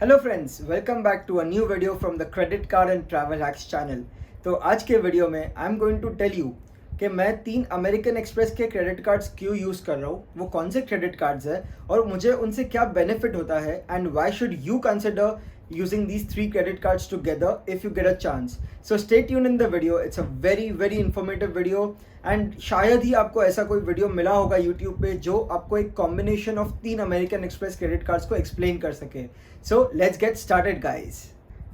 Hello friends, welcome back to a new video from the credit card and travel hacks channel. तो आज के video में I am going to tell you कि मैं 3 American Express के credit cards क्यों use कर रहा हूँ, वो कौन से क्रेडिट कार्ड्स है और मुझे उनसे क्या बेनिफिट होता है and why should you consider using these 3 credit cards together if you get a chance. So stay tuned in the video. It's a very informative video and शायद ही आपको ऐसा कोई वीडियो मिला होगा YouTube पे जो आपको एक combination of 3 American express credit cards को एक्सप्लेन कर सके. So let's get started guys.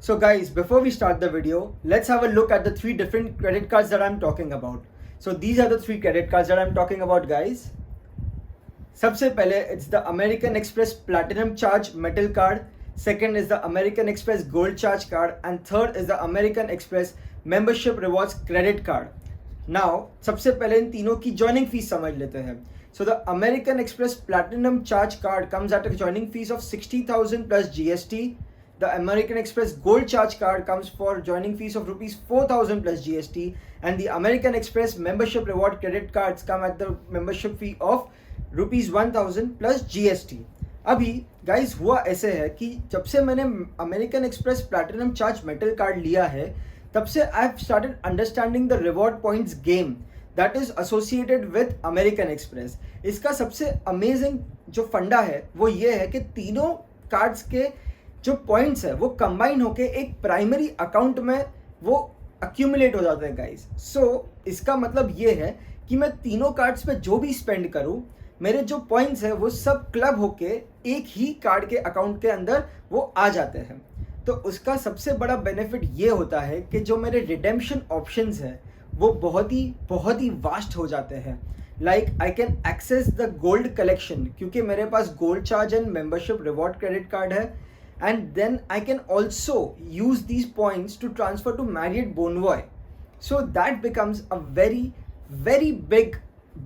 So guys, before we start the video, let's have a look at the 3 different credit cards that I'm talking about. So these are the 3 credit cards that I'm talking about guys. सबसे पहले it's the American Express Platinum Charge Metal Card. Second is the American Express Gold Charge Card and third is the American Express Membership Rewards Credit Card. Now, सबसे पहले इन तीनों की joining fees समझ लेते हैं. So the American Express Platinum Charge Card comes at a joining fees of 60,000 plus GST. The American Express Gold Charge Card comes for joining fees of rupees 4,000 plus GST and the American Express Membership Reward Credit Cards come at the membership fee of rupees 1,000 plus GST. अभी guys हुआ ऐसे है कि जब से मैंने American Express platinum charge metal card लिया है तब से I have started understanding the reward points game that is associated with American express. इसका सबसे अमेजिंग जो फंडा है वो ये है कि तीनों कार्ड्स के जो पॉइंट्स है वो कंबाइन होके एक प्राइमरी अकाउंट में वो अक्यूमुलेट हो जाते हैं गाइज. सो इसका मतलब ये है कि मैं तीनों कार्ड्स पे जो भी स्पेंड करूँ मेरे जो पॉइंट्स हैं वो सब क्लब होके एक ही कार्ड के अकाउंट के अंदर वो आ जाते हैं. तो उसका सबसे बड़ा बेनिफिट ये होता है कि जो मेरे रिडेम्पशन ऑप्शंस हैं वो बहुत ही वास्ट हो जाते हैं. Like I can access the gold collection क्योंकि मेरे पास gold charge and membership reward credit card है and then I can also use these points to transfer to Marriott Bonvoy. So that becomes a very big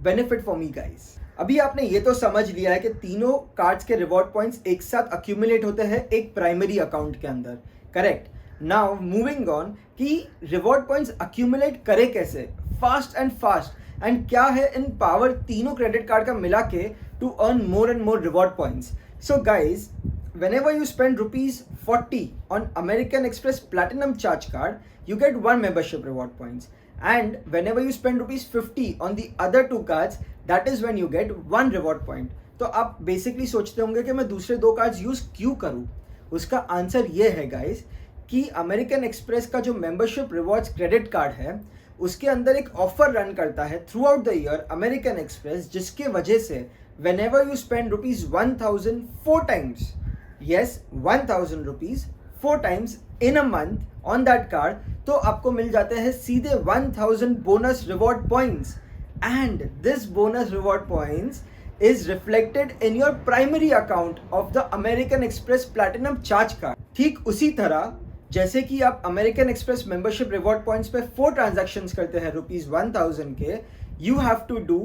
benefit for me guys. अभी आपने ये तो समझ लिया है कि तीनों कार्ड्स के रिवॉर्ड पॉइंट्स एक साथ अक्यूमुलेट होते हैं एक प्राइमरी अकाउंट के अंदर, करेक्ट. नाउ मूविंग ऑन कि रिवॉर्ड पॉइंट्स अक्यूमुलेट करे कैसे फास्ट एंड क्या है इन पावर तीनों क्रेडिट कार्ड का मिला के to earn more and more reward points. So guys, whenever you spend rupees 40 on American Express Platinum Charge Card, you get 1 membership reward points. And whenever you spend rupees 50 on the other 2 cards, that is when you get 1 reward point. तो आप basically सोचते होंगे कि मैं दूसरे 2 cards use क्यों करूँ. उसका आंसर ये है गाइज कि अमेरिकन एक्सप्रेस का जो मेंबरशिप रिवॉर्ड्स क्रेडिट कार्ड है उसके अंदर एक ऑफर रन करता है through out the year American express, जिसके वजह से whenever you spend rupees 1,000 4 times, yes 1,000 rupees 4 times in a month on that card, तो आपको मिल जाते हैं सीधे 1,000 bonus reward points and this bonus reward points is reflected in your primary account of the American Express Platinum Charge Card. ठीक उसी तरह जैसे कि आप American express membership reward points पे 4 ट्रांजैक्शंस करते हैं रुपीज 1,000 के, you have to do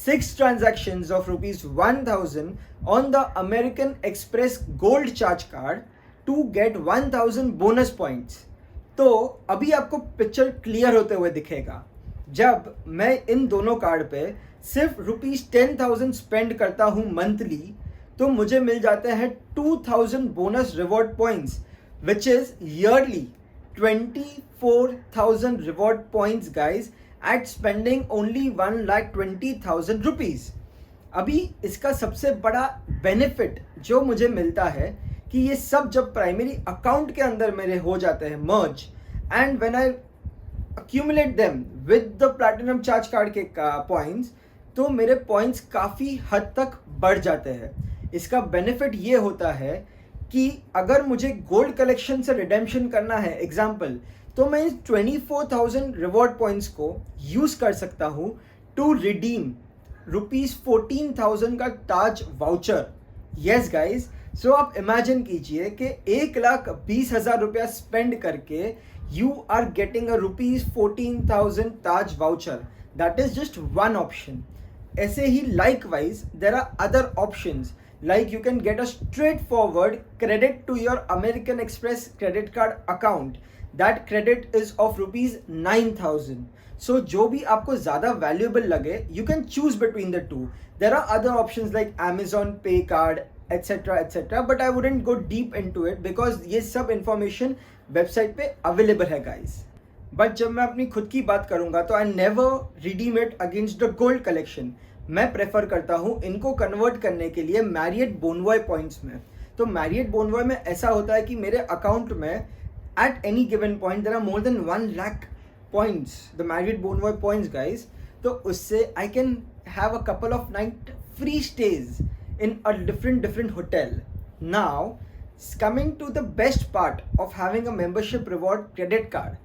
6 transactions of rupees 1,000 on the American Express Gold Charge Card to get 1,000 bonus points. तो अभी आपको पिक्चर क्लियर होते हुए दिखेगा. जब मैं इन दोनों कार्ड पे सिर्फ रुपीज 10,000 स्पेंड करता हूँ मंथली तो मुझे मिल जाते हैं 2,000 bonus reward points which is yearly 24,000 reward points guys at spending only 1,20,000 rupees. अभी इसका सबसे बड़ा बेनिफिट जो मुझे मिलता है कि ये सब जब प्राइमरी अकाउंट के अंदर मेरे हो जाते हैं मर्ज and when I accumulate them with the platinum charge card के points, तो मेरे points काफ़ी हद तक बढ़ जाते हैं. इसका benefit ये होता है कि अगर मुझे gold collection से redemption करना है एग्जाम्पल, तो मैं इस 24,000 reward points को यूज़ कर सकता हूँ to redeem rupees 14,000 का ताज वाउचर. yes guys, सो आप इमेजिन कीजिए कि 1,20,000 रुपया स्पेंड करके you are getting a rupees 14,000 Taj voucher. That is just one option. ऐसे ही likewise there are other options like you can get a straightforward credit to your American Express credit card account. That credit is of rupees 9,000. So जो भी आपको ज़्यादा valuable लगे you can choose between the two. There are other options like Amazon Pay card, etcetera etcetera, but I wouldn't go deep into it because ये सब information website पे available है guys. But जब मैं अपनी खुद की बात करूंगा तो I never redeem it against the gold collection. मैं प्रेफर करता हूँ इनको कन्वर्ट करने के लिए मैरियट बोनवॉय पॉइंट्स में। तो मैरियट बोनवॉय में ऐसा होता है कि मेरे अकाउंट में at any given point there are more than 1 lakh points, the Marriott Bonvoy points guys. तो उससे I can have a couple of night free stays in a different hotel. Now, coming to the best part of having a membership reward credit card,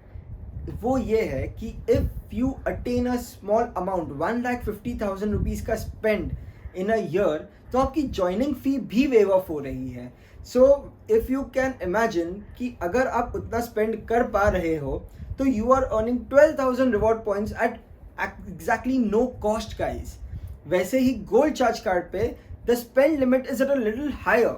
वो ये है कि if you attain a small amount 1,50,000 rupees का spend in a year, तो आपकी joining fee भी waive off हो रही है। So if you can imagine कि अगर आप उतना spend कर पा रहे हो तो you are earning 12,000 reward points at exactly no cost guys। वैसे ही गोल्ड चार्ज कार्ड पे the spend limit is at a little higher,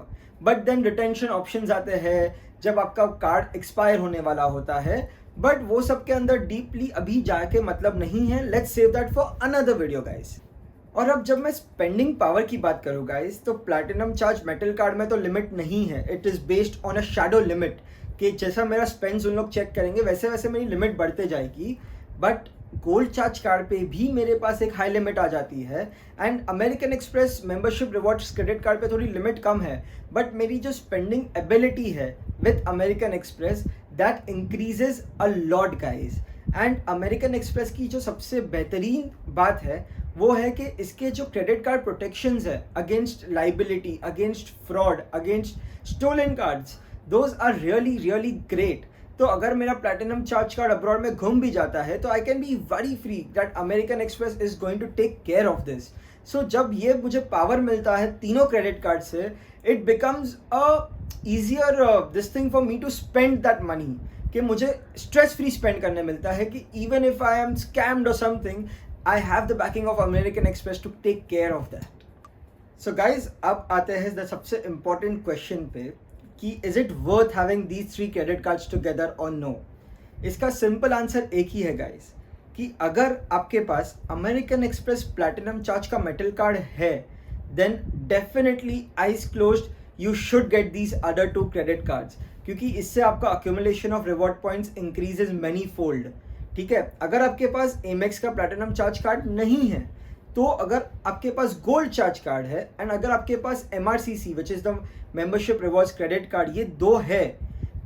but then retention options आते हैं जब आपका कार्ड एक्सपायर होने वाला होता है, बट वो सब के अंदर डीपली अभी जाके मतलब नहीं है। Let's save that for another video guys. और अब जब मैं स्पेंडिंग पावर की बात करूँ गाइस, तो प्लैटिनम चार्ज मेटल कार्ड में तो लिमिट नहीं है, it is based on a shadow limit कि जैसा मेरा स्पेंड्स उन लोग चेक करेंगे वैसे वैसे मेरी लिमिट बढ़ते जाएगी। बट गोल्ड चार्ज कार्ड पे भी मेरे पास एक हाई लिमिट आ जाती है, and American express membership rewards credit card पे थोड़ी लिमिट कम है, बट मेरी जो स्पेंडिंग एबिलिटी है with American express that increases a lot guys. And American express की जो सबसे बेहतरीन बात है वो है कि इसके जो क्रेडिट कार्ड प्रोटेक्शंस है against liability, against fraud, against stolen cards, those are really really great. तो अगर मेरा प्लैटिनम चार्ज कार्ड अब्रॉड में घूम भी जाता है तो I can be very free that American Express is going to take care of this. So जब ये मुझे पावर मिलता है तीनों क्रेडिट कार्ड से, it becomes a easier this thing for me to spend that money, कि मुझे stress free spend करने मिलता है कि even if I am scammed और something, I have the backing of American Express to take care of that. So guys, अब आते हैं द सबसे इम्पॉर्टेंट क्वेश्चन पे कि is it worth having these 3 credit cards together और no. इसका simple answer एक ही है गाइस, कि अगर आपके पास अमेरिकन एक्सप्रेस प्लैटिनम चार्ज का मेटल कार्ड है then definitely eyes closed you should get these other 2 credit cards, क्योंकि इससे आपका accumulation of reward points increases many fold. ठीक है, अगर आपके पास एमेक्स का प्लैटिनम चार्ज कार्ड नहीं है, तो अगर आपके पास गोल्ड चार्ज कार्ड है एंड अगर आपके पास MRCC which is the membership rewards credit card, ये 2 है,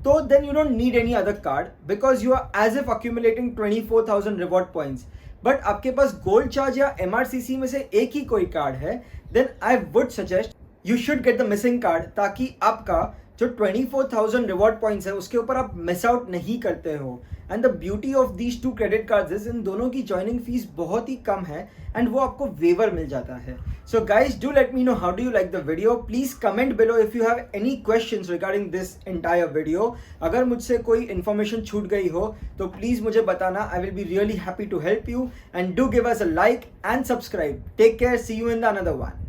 तो then you don't need any other card because you are as if accumulating 24,000 reward points. But आपके पास गोल्ड चार्ज या MRCC में से एक ही कोई कार्ड है, then I would suggest you should get the missing card, ताकि आपका जो 24,000 रिवॉर्ड पॉइंट्स है उसके ऊपर आप मिस आउट नहीं करते हो। And the beauty of these 2 credit cards is in दोनों की ज्वाइनिंग फीस बहुत ही कम है एंड वो आपको वेवर मिल जाता है। So guys, do let me know how do you like the video. Please comment below if you have any questions regarding this entire video. अगर मुझसे कोई इन्फॉर्मेशन छूट गई हो तो प्लीज मुझे बताना, I will be really happy to help you, and do give us a like and subscribe. Take care, see you in the another one.